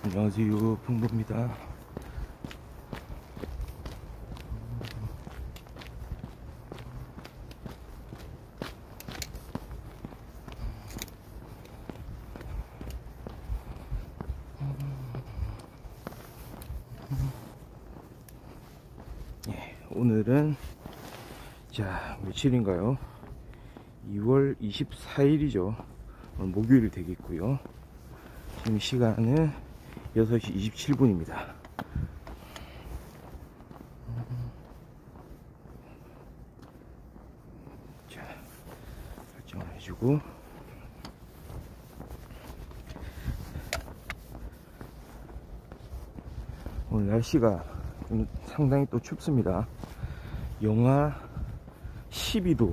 안녕하세요, 풍부입니다. 오늘은 자 며칠인가요? 2월 24일이죠. 오늘 목요일 되겠고요. 지금 시간은 6시 27분입니다. 자, 설정을 해주고 오늘 날씨가 좀 상당히 또 춥습니다. 영하 12도,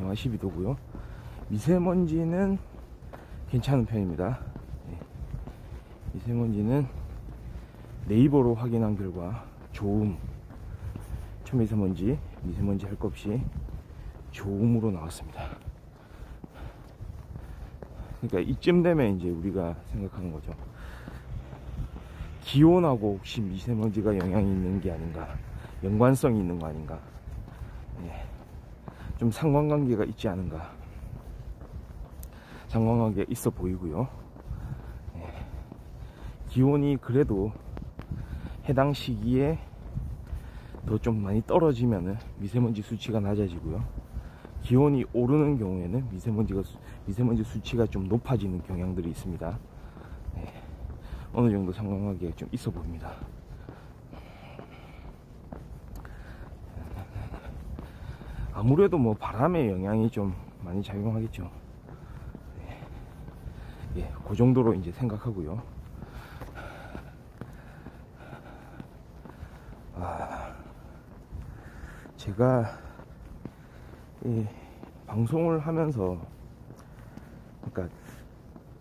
영하 12도고요. 미세먼지는 괜찮은 편입니다. 미세먼지는 네이버로 확인한 결과 좋음, 초미세먼지, 미세먼지 할 것 없이 좋음으로 나왔습니다. 그러니까 이쯤 되면 이제 우리가 생각하는 거죠. 기온하고 혹시 미세먼지가 영향이 있는 게 아닌가, 연관성이 있는 거 아닌가, 좀 상관관계가 있지 않은가. 상관관계가 있어 보이고요. 기온이 그래도 해당 시기에 더 좀 많이 떨어지면은 미세먼지 수치가 낮아지고요. 기온이 오르는 경우에는 미세먼지 수치가 좀 높아지는 경향들이 있습니다. 어느 정도 상관관계가 좀 있어 보입니다. 아무래도 뭐 바람의 영향이 좀 많이 작용하겠죠. 그 정도로 이제 생각하고요. 제가 이 방송을 하면서, 그러니까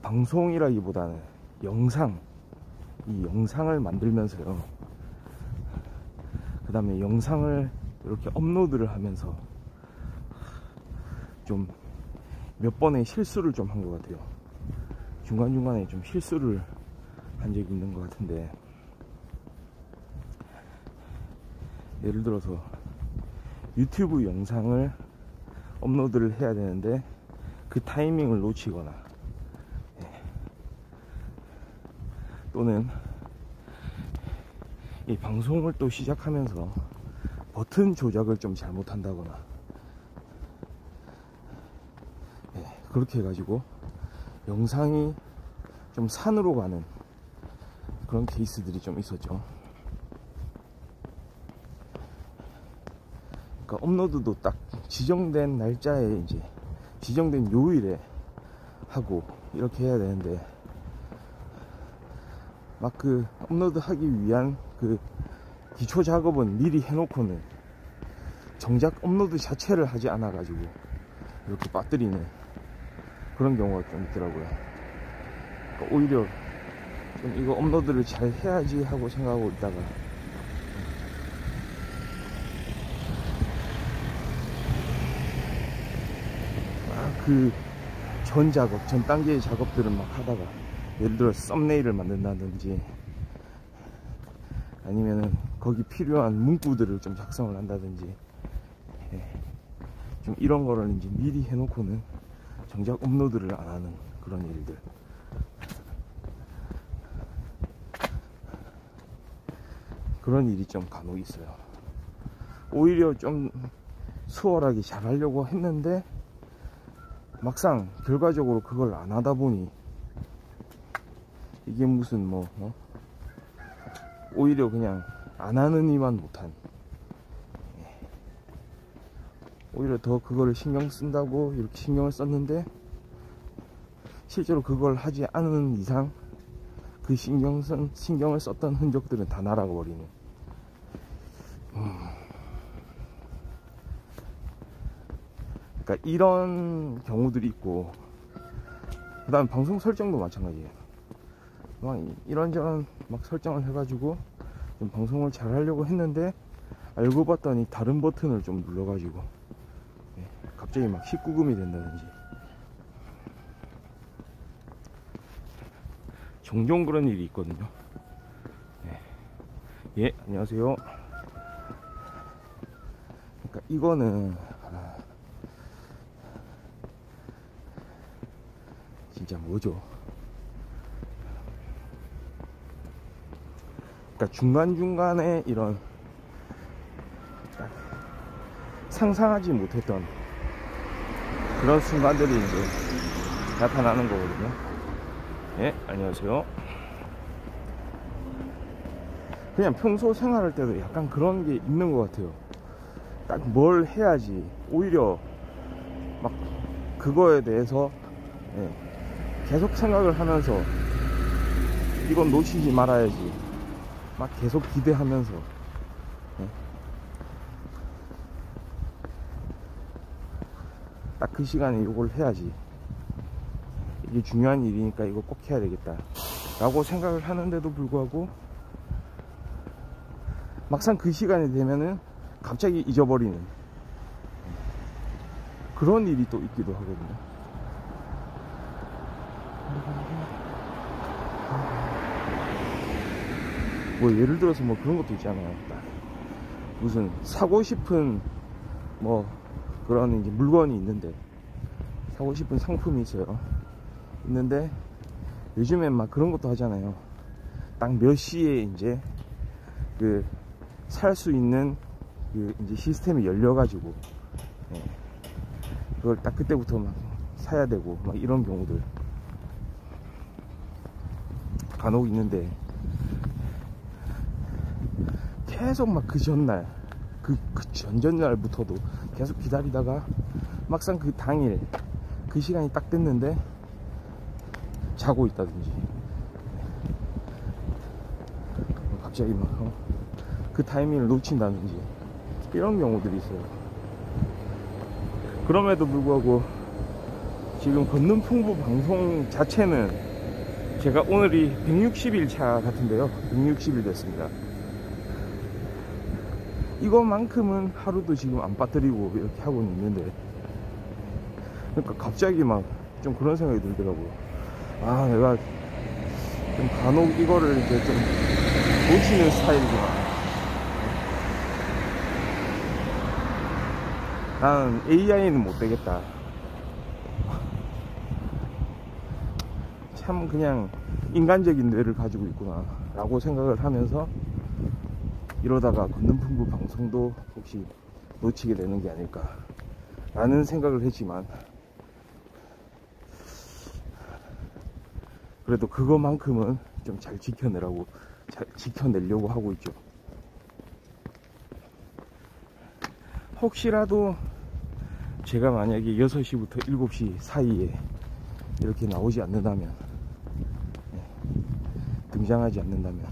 방송이라기보다는 이 영상을 만들면서요, 그 다음에 영상을 이렇게 업로드를 하면서 좀 몇 번의 실수를 좀 한 것 같아요. 중간중간에 좀 실수를 한 적이 있는 것 같은데, 예를 들어서 유튜브 영상을 업로드를 해야 되는데 그 타이밍을 놓치거나, 또는 이 방송을 또 시작하면서 버튼 조작을 좀 잘못한다거나, 그렇게 해가지고 영상이 좀 산으로 가는 그런 케이스들이 좀 있었죠. 그러니까 업로드도 딱 지정된 날짜에, 이제 지정된 요일에 하고 이렇게 해야 되는데, 막 그 업로드 하기 위한 그 기초 작업은 미리 해놓고는 정작 업로드 자체를 하지 않아 가지고 이렇게 빠뜨리는 그런 경우가 좀 있더라고요. 그러니까 오히려 좀 이거 업로드를 잘 해야지 하고 생각하고 있다가 그 전 단계의 작업들을 막 하다가, 예를 들어 썸네일을 만든다든지 아니면은 거기 필요한 문구들을 좀 작성을 한다든지, 좀 이런 거를 이제 미리 해놓고는 정작 업로드를 안 하는 그런 일들. 그런 일이 좀 간혹 있어요. 오히려 좀 수월하게 잘 하려고 했는데 막상 결과적으로 그걸 안 하다 보니 이게 무슨 오히려 그냥 안 하는 이만 못한, 오히려 더 그거를 신경 쓴다고 이렇게 신경을 썼는데 실제로 그걸 하지 않은 이상 그 신경을 썼던 흔적들은 다 날아가 버리는, 그러니까 이런 경우들이 있고, 그 다음에 방송 설정도 마찬가지예요. 막 이런저런 막 설정을 해가지고 좀 방송을 잘 하려고 했는데 알고 봤더니 다른 버튼을 좀 눌러가지고 갑자기 막 19금이 된다든지, 종종 그런 일이 있거든요. 네. 예, 안녕하세요. 그러니까 이거는 진짜 뭐죠? 그러니까 중간중간에 이런 상상하지 못했던 그런 순간들이 이제 나타나는 거거든요. 예, 안녕하세요. 그냥 평소 생활할 때도 약간 그런 게 있는 것 같아요. 딱 뭘 해야지 오히려 막 그거에 대해서 계속 생각을 하면서 이건 놓치지 말아야지 막 계속 기대하면서 딱 그 시간에 이걸 해야지, 이게 중요한 일이니까 이거 꼭 해야 되겠다 라고 생각을 하는데도 불구하고 막상 그 시간이 되면은 갑자기 잊어버리는 그런 일이 또 있기도 하거든요. 뭐 예를 들어서 뭐 그런 것도 있잖아요. 딱 무슨 사고 싶은 뭐 그런 이제 물건이 있는데, 사고 싶은 상품이 있어요. 있는데 요즘엔 막 그런 것도 하잖아요. 딱 몇 시에 이제 그 살 수 있는 그 이제 시스템이 열려가지고 그걸 딱 그때부터 막 사야 되고 막 이런 경우들 간혹 있는데, 계속 막 그 전날 그 전전날부터도 계속 기다리다가 막상 그 당일 그 시간이 딱 됐는데 자고 있다든지 갑자기 막 그 타이밍을 놓친다든지 이런 경우들이 있어요. 그럼에도 불구하고 지금 걷는 풍부 방송 자체는 제가 오늘이 160일 차 같은데요. 160일 됐습니다. 이거만큼은 하루도 지금 안 빠뜨리고 이렇게 하고는 있는데, 그러니까 갑자기 막 좀 그런 생각이 들더라고요. 아, 내가 좀 간혹 이거를 이제 좀 놓치는 스타일이구나. 나는 AI는 못 되겠다. 참 그냥 인간적인 뇌를 가지고 있구나 라고 생각을 하면서 이러다가 걷는 풍부 방송도 혹시 놓치게 되는 게 아닐까 라는 생각을 했지만, 그래도 그거만큼은 좀 잘 지켜내려고 하고 있죠. 혹시라도 제가 만약에 6시부터 7시 사이에 이렇게 나오지 않는다면, 등장하지 않는다면,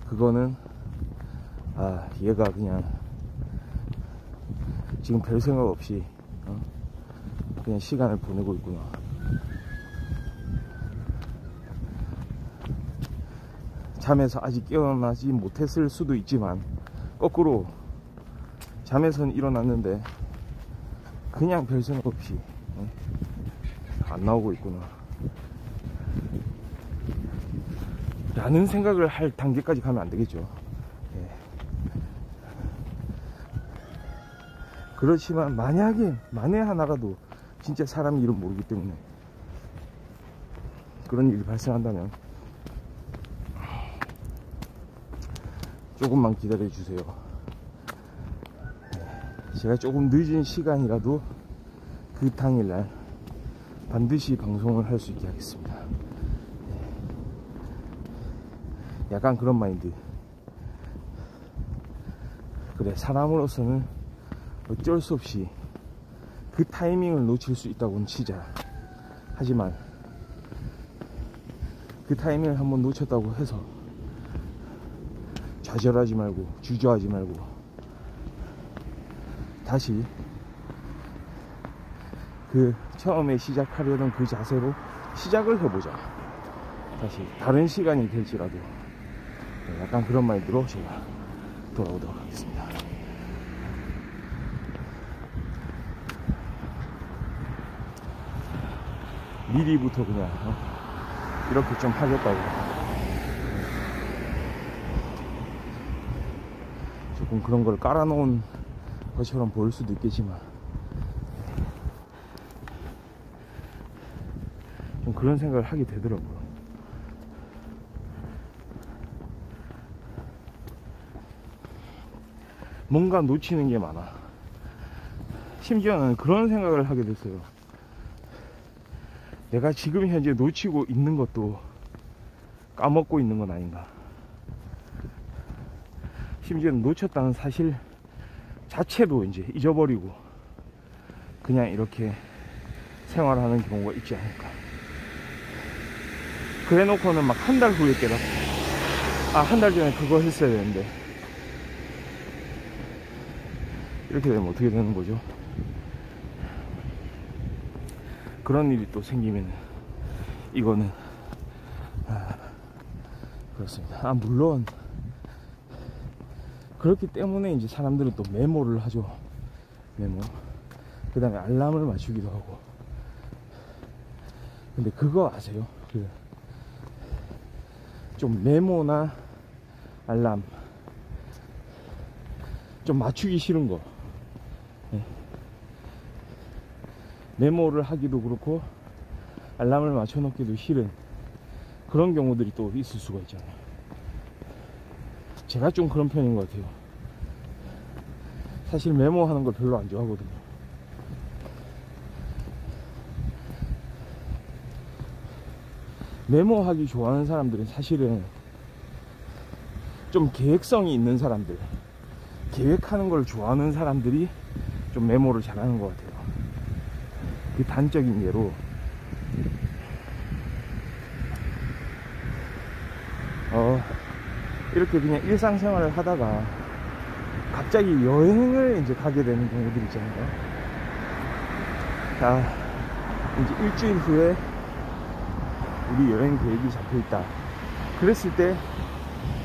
그거는 얘가 그냥 지금 별 생각 없이 그냥 시간을 보내고 있구나. 잠에서 아직 깨어나지 못했을 수도 있지만, 거꾸로 잠에선 일어났는데 그냥 별 생각 없이 안 나오고 있구나 라는 생각을 할 단계까지 가면 안 되겠죠. 그렇지만 만에 하나라도 진짜 사람 일은 모르기 때문에 그런 일이 발생한다면 조금만 기다려 주세요. 제가 조금 늦은 시간이라도 그 당일날 반드시 방송을 할 수 있게 하겠습니다. 약간 그런 마인드. 그래, 사람으로서는 어쩔 수 없이 그 타이밍을 놓칠 수 있다고는 치자. 하지만 그 타이밍을 한번 놓쳤다고 해서 좌절하지 말고 주저하지 말고 다시 그 처음에 시작하려던 그 자세로 시작을 해보자. 다시 다른 시간이 될지라도 약간 그런 마인드로 제가 돌아오도록 하겠습니다. 미리부터 그냥 이렇게 좀 하겠다고. 조금 그런 걸 깔아놓은 것처럼 보일 수도 있겠지만 좀 그런 생각을 하게 되더라고요. 뭔가 놓치는 게 많아. 심지어는 그런 생각을 하게 됐어요. 내가 지금 현재 놓치고 있는 것도 까먹고 있는 건 아닌가. 심지어는 놓쳤다는 사실 자체도 이제 잊어버리고 그냥 이렇게 생활하는 경우가 있지 않을까. 그래 놓고는 막 한 달 후에 깨닫고, 아, 한 달 전에 그거 했어야 되는데, 이렇게 되면 어떻게 되는 거죠? 그런 일이 또 생기면 이거는 그렇습니다. 물론 그렇기 때문에 이제 사람들은 또 메모를 하죠. 메모. 그 다음에 알람을 맞추기도 하고. 근데 그거 아세요? 좀 메모나 알람 좀 맞추기 싫은 거. 메모를 하기도 그렇고 알람을 맞춰 놓기도 싫은 그런 경우들이 또 있을 수가 있잖아요. 제가 좀 그런 편인 것 같아요. 사실 메모하는 걸 별로 안 좋아하거든요. 메모하기 좋아하는 사람들은 사실은 좀 계획성이 있는 사람들, 계획하는 걸 좋아하는 사람들이 좀 메모를 잘하는 것 같아요. 그 단적인 예로 이렇게 그냥 일상생활을 하다가 갑자기 여행을 이제 가게 되는 경우들 있잖아요. 자, 이제 일주일 후에 우리 여행 계획이 잡혀 있다. 그랬을 때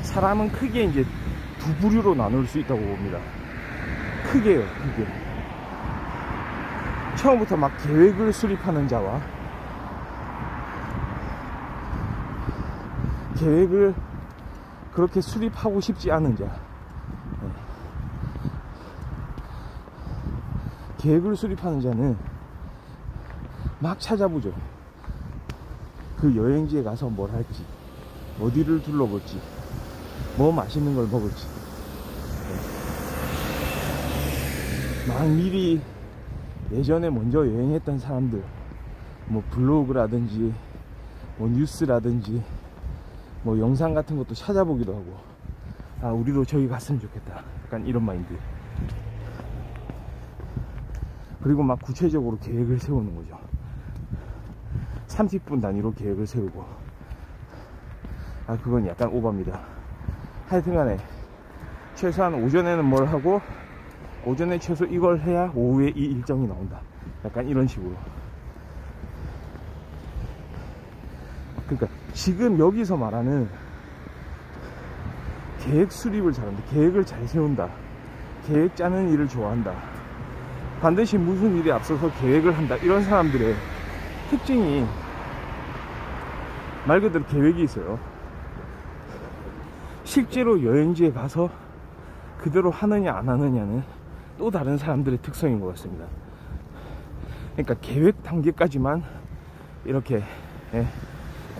사람은 크게 이제 두 부류로 나눌 수 있다고 봅니다. 크게요, 크게. 처음부터 막 계획을 수립하는 자와 계획을 그렇게 수립하고 싶지 않은 자. 계획을 수립하는 자는 막 찾아보죠. 그 여행지에 가서 뭘 할지, 어디를 둘러볼지, 뭐 맛있는 걸 먹을지. 막 미리 예전에 먼저 여행했던 사람들, 뭐 블로그라든지 뭐 뉴스라든지 뭐 영상 같은 것도 찾아보기도 하고, 아, 우리도 저기 갔으면 좋겠다, 약간 이런 마인드. 그리고 막 구체적으로 계획을 세우는 거죠. 30분 단위로 계획을 세우고. 아, 그건 약간 오버입니다. 하여튼간에 최소한 오전에는 뭘 하고 오전에 최소 이걸 해야 오후에 이 일정이 나온다, 약간 이런 식으로. 그러니까 지금 여기서 말하는 계획 수립을 잘한다, 계획을 잘 세운다, 계획 짜는 일을 좋아한다, 반드시 무슨 일에 앞서서 계획을 한다, 이런 사람들의 특징이 말 그대로 계획이 있어요. 실제로 여행지에 가서 그대로 하느냐 안 하느냐는 또 다른 사람들의 특성인 것 같습니다. 그러니까 계획 단계까지만 이렇게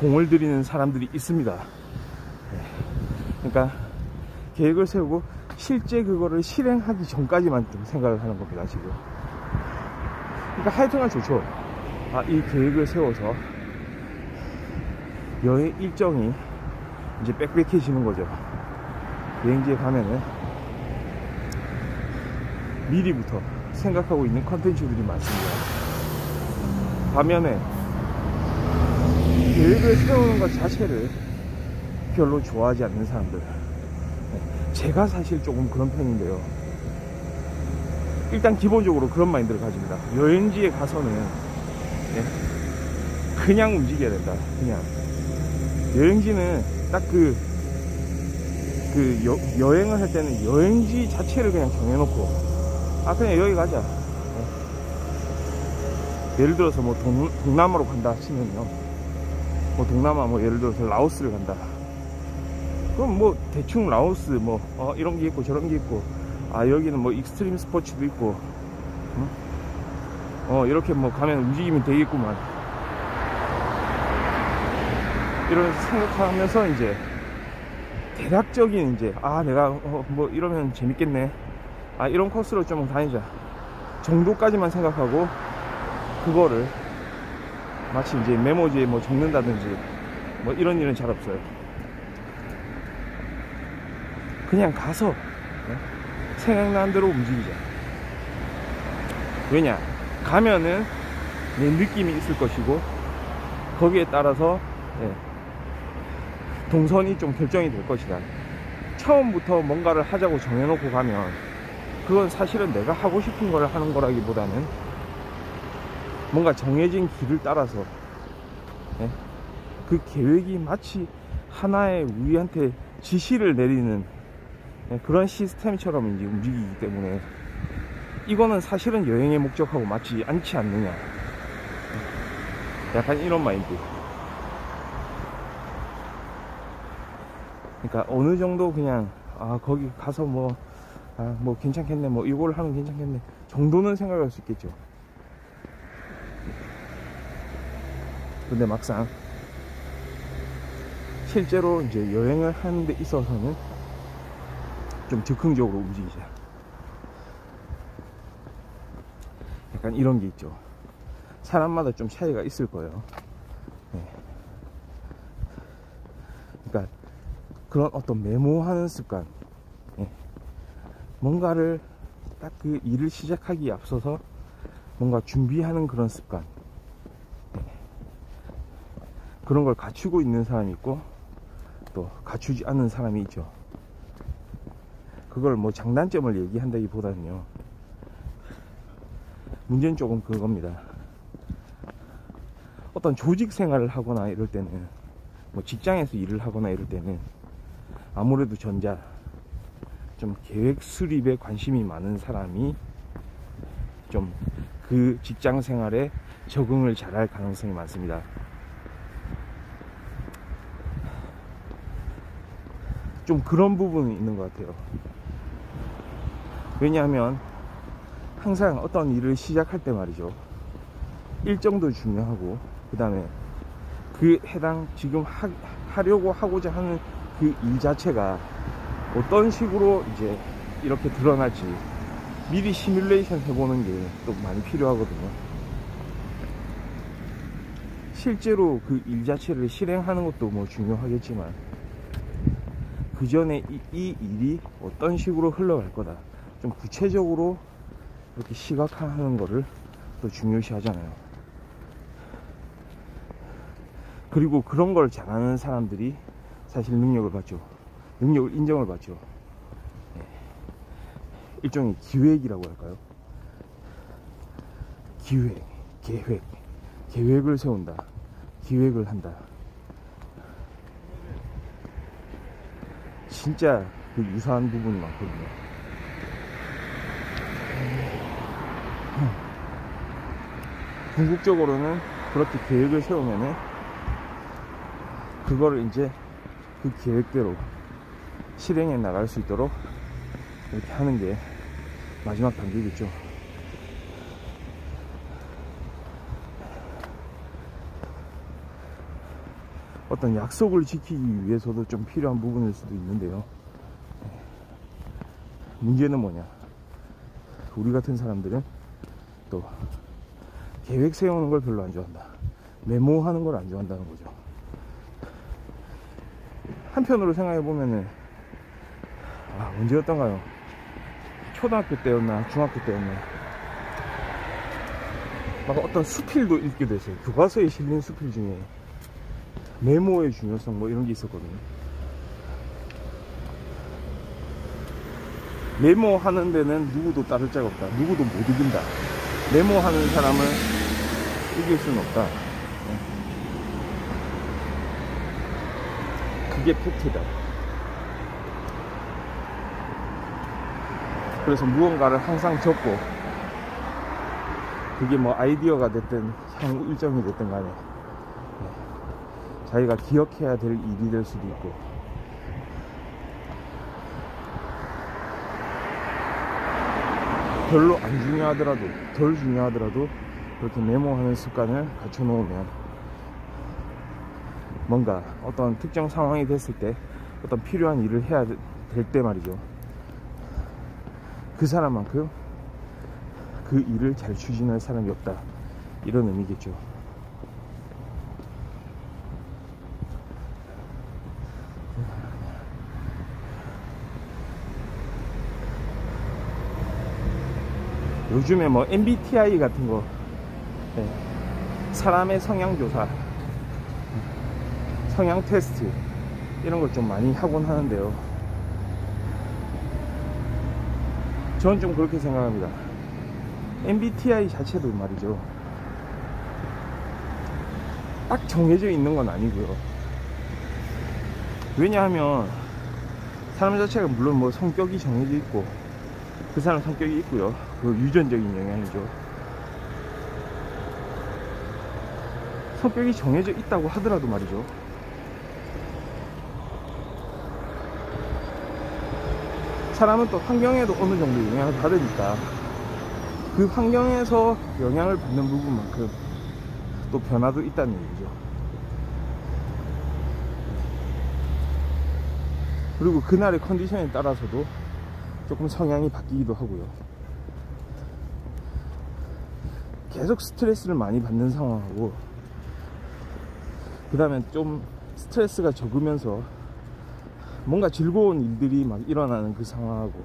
공을 들이는 사람들이 있습니다. 그러니까 계획을 세우고 실제 그거를 실행하기 전까지만 좀 생각을 하는 겁니다, 지금. 그러니까 하여튼간 좋죠. 아, 이 계획을 세워서 여행 일정이 이제 빽빽해지는 거죠. 여행지에 가면은 미리부터 생각하고 있는 컨텐츠들이 많습니다. 반면에 계획을 세우는 것 자체를 별로 좋아하지 않는 사람들, 제가 사실 조금 그런 편인데요. 일단 기본적으로 그런 마인드를 가집니다. 여행지에 가서는 그냥 움직여야 된다. 그냥 여행지는 딱 여행을 할 때는 여행지 자체를 그냥 정해놓고, 아, 그냥 여기 가자, 예를 들어서 뭐 동남아로 간다 치면요, 뭐 동남아 뭐 예를 들어서 라오스를 간다, 그럼 뭐 대충 라오스 뭐 이런 게 있고 저런 게 있고, 아 여기는 뭐 익스트림 스포츠도 있고, 이렇게 뭐 가면 움직이면 되겠구만, 이런 생각하면서 이제 대략적인 이제 내가 뭐 이러면 재밌겠네, 이런 코스로 좀 다니자 정도까지만 생각하고, 그거를 마치 이제 메모지에 뭐 적는다든지 뭐 이런 일은 잘 없어요. 그냥 가서 생각나는 대로 움직이자. 왜냐, 가면은 내 느낌이 있을 것이고, 거기에 따라서 동선이 좀 결정이 될 것이다. 처음부터 뭔가를 하자고 정해놓고 가면 그건 사실은 내가 하고 싶은 걸 하는 거라기보다는 뭔가 정해진 길을 따라서 그 계획이 마치 하나의 우리한테 지시를 내리는 그런 시스템처럼 이제 움직이기 때문에, 이거는 사실은 여행의 목적하고 맞지 않지 않느냐, 약간 이런 마인드. 그러니까 어느 정도 그냥 거기 가서 뭐 괜찮겠네, 뭐 이걸 하면 괜찮겠네 정도는 생각할 수 있겠죠. 근데 막상 실제로 이제 여행을 하는 데 있어서는 좀 즉흥적으로 움직이자, 약간 이런 게 있죠. 사람마다 좀 차이가 있을 거예요. 그러니까 그런 어떤 메모하는 습관, 뭔가를 딱 그 일을 시작하기에 앞서서 뭔가 준비하는 그런 습관, 그런 걸 갖추고 있는 사람이 있고 또 갖추지 않는 사람이 있죠. 그걸 뭐 장단점을 얘기한다기보다는요, 문제는 조금 그겁니다. 어떤 조직 생활을 하거나 이럴 때는, 뭐 직장에서 일을 하거나 이럴 때는 아무래도 전자, 좀 계획 수립에 관심이 많은 사람이 좀 그 직장 생활에 적응을 잘할 가능성이 많습니다. 좀 그런 부분이 있는 것 같아요. 왜냐하면 항상 어떤 일을 시작할 때 말이죠, 일정도 중요하고, 그 다음에 그 해당 지금 하려고 하고자 하는 그 일 자체가 어떤 식으로 이제 이렇게 드러날지 미리 시뮬레이션 해보는 게 또 많이 필요하거든요. 실제로 그 일 자체를 실행하는 것도 뭐 중요하겠지만, 그 전에 이 일이 어떤 식으로 흘러갈 거다, 좀 구체적으로 이렇게 시각화하는 거를 또 중요시 하잖아요. 그리고 그런 걸 잘하는 사람들이 사실 능력을 받죠. 능력을 인정을 받죠. 일종의 기획이라고 할까요? 기획, 계획을 세운다, 기획을 한다. 진짜 그 유사한 부분이 많거든요. 궁극적으로는 그렇게 계획을 세우면은 그거를 이제 그 계획대로 실행해 나갈 수 있도록 이렇게 하는 게 마지막 단계겠죠. 어떤 약속을 지키기 위해서도 좀 필요한 부분일 수도 있는데요. 문제는 뭐냐, 우리 같은 사람들은 또 계획 세우는 걸 별로 안 좋아한다, 메모하는 걸 안 좋아한다는 거죠. 한편으로 생각해 보면은 언제였던가요? 초등학교 때였나 중학교 때였나, 막 어떤 수필도 읽게 됐어요. 교과서에 실린 수필 중에 메모의 중요성 뭐 이런 게 있었거든요. 메모하는 데는 누구도 따를 자가 없다, 누구도 못 이긴다, 메모하는 사람을 이길 수는 없다, 그게 팩트다. 그래서 무언가를 항상 적고 그게 뭐 아이디어가 됐든 향후 일정이 됐든 간에 자기가 기억해야 될 일이 될 수도 있고, 별로 안 중요하더라도, 덜 중요하더라도 그렇게 메모하는 습관을 갖춰 놓으면 뭔가 어떤 특정 상황이 됐을 때 어떤 필요한 일을 해야 될 때 말이죠, 그 사람만큼 그 일을 잘 추진할 사람이 없다, 이런 의미겠죠. 요즘에 뭐 MBTI 같은 거, 사람의 성향 조사, 성향 테스트 이런 걸 좀 많이 하곤 하는데요, 저는 좀 그렇게 생각합니다. MBTI 자체도 말이죠, 딱 정해져 있는 건 아니고요. 왜냐하면 사람 자체가 물론 뭐 성격이 정해져 있고, 그 사람 성격이 있고요, 그 유전적인 영향이죠. 성격이 정해져 있다고 하더라도 말이죠, 사람은 또 환경에도 어느 정도 영향을 받으니까 그 환경에서 영향을 받는 부분만큼 또 변화도 있다는 얘기죠. 그리고 그날의 컨디션에 따라서도 조금 성향이 바뀌기도 하고요. 계속 스트레스를 많이 받는 상황하고, 그 다음에 좀 스트레스가 적으면서 뭔가 즐거운 일들이 막 일어나는 그 상황하고,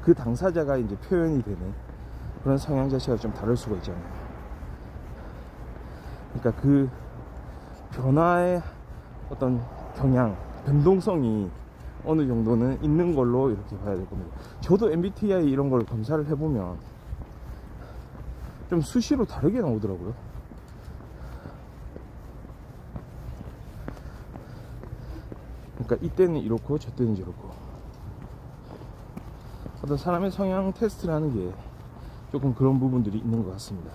그 당사자가 이제 표현이 되는 그런 성향 자체가 좀 다를 수가 있잖아요. 그러니까 그 변화의 어떤 경향, 변동성이 어느 정도는 있는 걸로 이렇게 봐야 될 겁니다. 저도 MBTI 이런 걸 검사를 해보면 좀 수시로 다르게 나오더라고요. 그러니까 이때는 이렇고 저때는 저렇고, 어떤 사람의 성향 테스트라는 게 조금 그런 부분들이 있는 것 같습니다.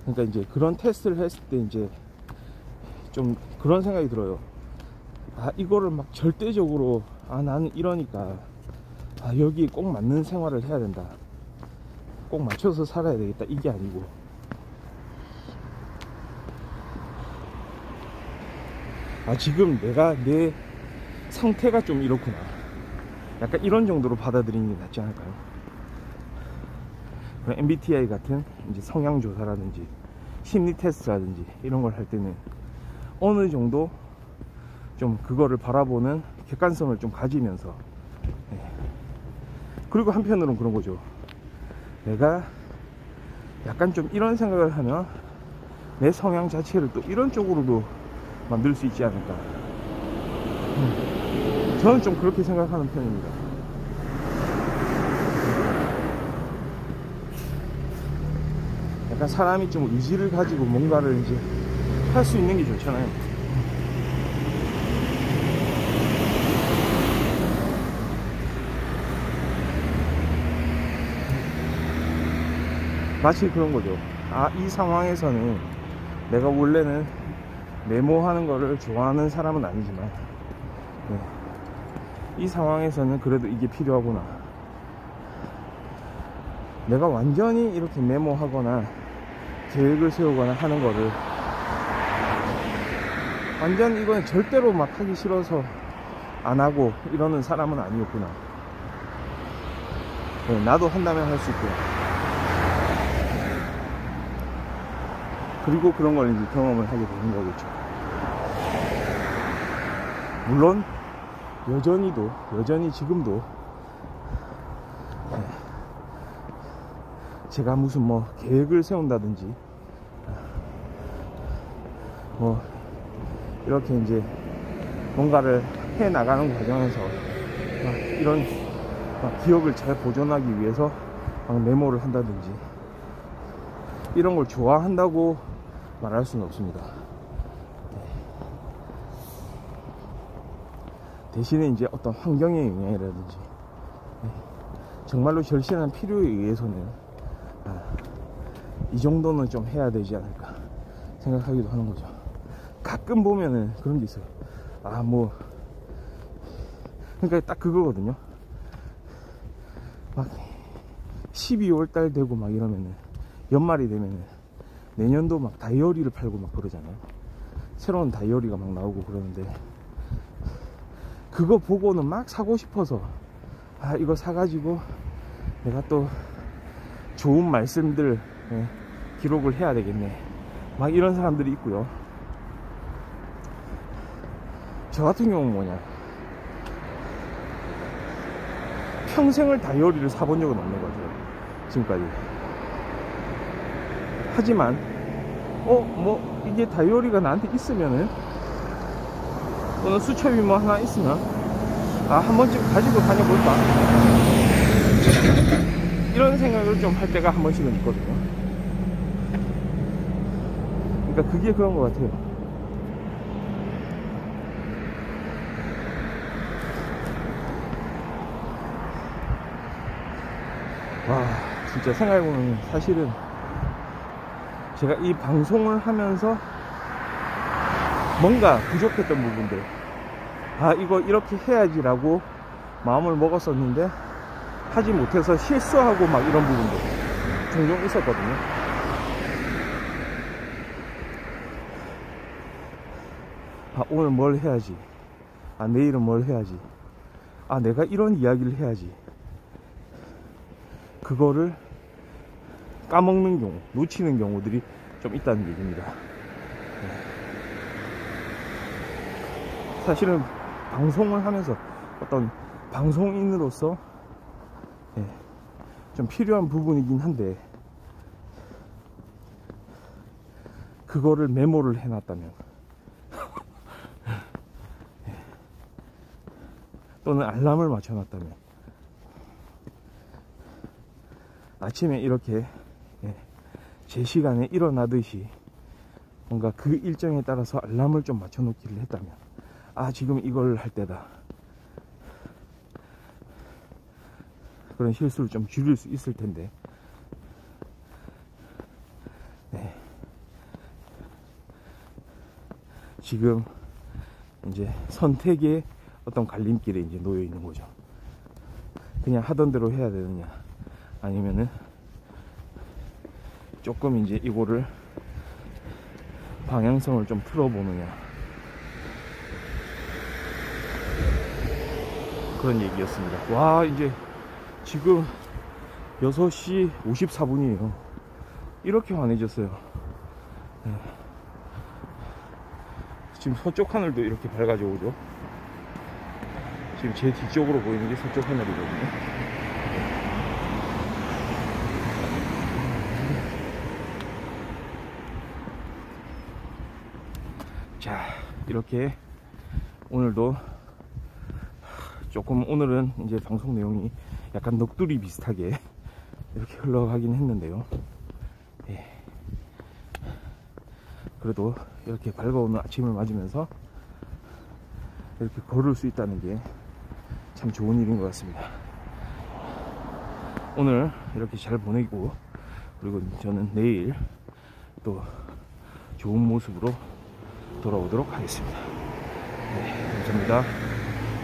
그러니까 이제 그런 테스트를 했을 때 이제 좀 그런 생각이 들어요. 아, 이거를 막 절대적으로 나는 이러니까 여기에 꼭 맞는 생활을 해야 된다, 꼭 맞춰서 살아야 되겠다, 이게 아니고, 지금 내 상태가 좀 이렇구나, 약간 이런 정도로 받아들이는 게 낫지 않을까요? MBTI 같은 이제 성향 조사라든지 심리 테스트라든지 이런 걸 할 때는 어느 정도 좀 그거를 바라보는 객관성을 좀 가지면서, 그리고 한편으로는 그런 거죠. 내가 약간 좀 이런 생각을 하면 내 성향 자체를 또 이런 쪽으로도 만들 수 있지 않을까. 저는 좀 그렇게 생각하는 편입니다. 약간 사람이 좀 의지를 가지고 뭔가를 이제 할 수 있는 게 좋잖아요. 마치 그런 거죠. 이 상황에서는 내가 원래는 메모하는 거를 좋아하는 사람은 아니지만, 이 상황에서는 그래도 이게 필요하구나. 내가 완전히 이렇게 메모하거나 계획을 세우거나 하는 거를 완전 이건 절대로 막 하기 싫어서 안 하고 이러는 사람은 아니었구나. 나도 한다면 할 수 있구나. 그리고 그런 걸 이제 경험을 하게 되는 거겠죠. 물론 여전히 지금도 제가 무슨 뭐 계획을 세운다든지 뭐 이렇게 이제 뭔가를 해 나가는 과정에서 이런 기억을 잘 보존하기 위해서 메모를 한다든지 이런 걸 좋아한다고 말할 수는 없습니다. 대신에 이제 어떤 환경의 영향이라든지 정말로 절실한 필요에 의해서는 이 정도는 좀 해야 되지 않을까 생각하기도 하는 거죠. 가끔 보면은 그런 게 있어요. 뭐 그러니까 딱 그거거든요. 막 12월 달 되고 막 이러면은 연말이 되면은 내년도 막 다이어리를 팔고 막 그러잖아요. 새로운 다이어리가 막 나오고 그러는데 그거 보고는 막 사고 싶어서 이거 사가지고 내가 또 좋은 말씀들 기록을 해야 되겠네 막 이런 사람들이 있고요. 저 같은 경우는 뭐냐, 평생을 다이어리를 사본 적은 없는 거죠 지금까지. 하지만 뭐 이게 다이어리가 나한테 있으면은 또는 수첩이 뭐 하나 있으면 한 번쯤 가지고 다녀볼까 이런 생각을 좀 할 때가 한 번씩은 있거든요. 그러니까 그게 그런 것 같아요. 와, 진짜 생각해보면 사실은 제가 이 방송을 하면서 뭔가 부족했던 부분들, 이거 이렇게 해야지 라고 마음을 먹었었는데 하지 못해서 실수하고 막 이런 부분들 종종 있었거든요. 오늘 뭘 해야지, 내일은 뭘 해야지, 내가 이런 이야기를 해야지, 그거를 까먹는 경우, 놓치는 경우들이 좀 있다는 얘기입니다. 사실은 방송을 하면서 어떤 방송인으로서 좀 필요한 부분이긴 한데 그거를 메모를 해놨다면 또는 알람을 맞춰놨다면 아침에 이렇게 제 시간에 일어나듯이 뭔가 그 일정에 따라서 알람을 좀 맞춰놓기를 했다면 지금 이걸 할 때다, 그런 실수를 좀 줄일 수 있을 텐데 지금 이제 선택의 어떤 갈림길에 이제 놓여 있는 거죠. 그냥 하던 대로 해야 되느냐, 아니면은 조금 이제 이거를 방향성을 좀 틀어보느냐, 그런 얘기였습니다. 와, 이제 지금 6시 54분이에요 이렇게 환해졌어요. 지금 서쪽 하늘도 이렇게 밝아져 오죠. 지금 제 뒤쪽으로 보이는 게 서쪽 하늘이거든요. 자, 이렇게 오늘도 조금, 오늘은 이제 방송 내용이 약간 넋두리 비슷하게 이렇게 흘러가긴 했는데요. 그래도 이렇게 밝아오는 아침을 맞으면서 이렇게 걸을 수 있다는 게 참 좋은 일인 것 같습니다. 오늘 이렇게 잘 보내고, 그리고 저는 내일 또 좋은 모습으로 돌아오도록 하겠습니다. 감사합니다.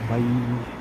바이.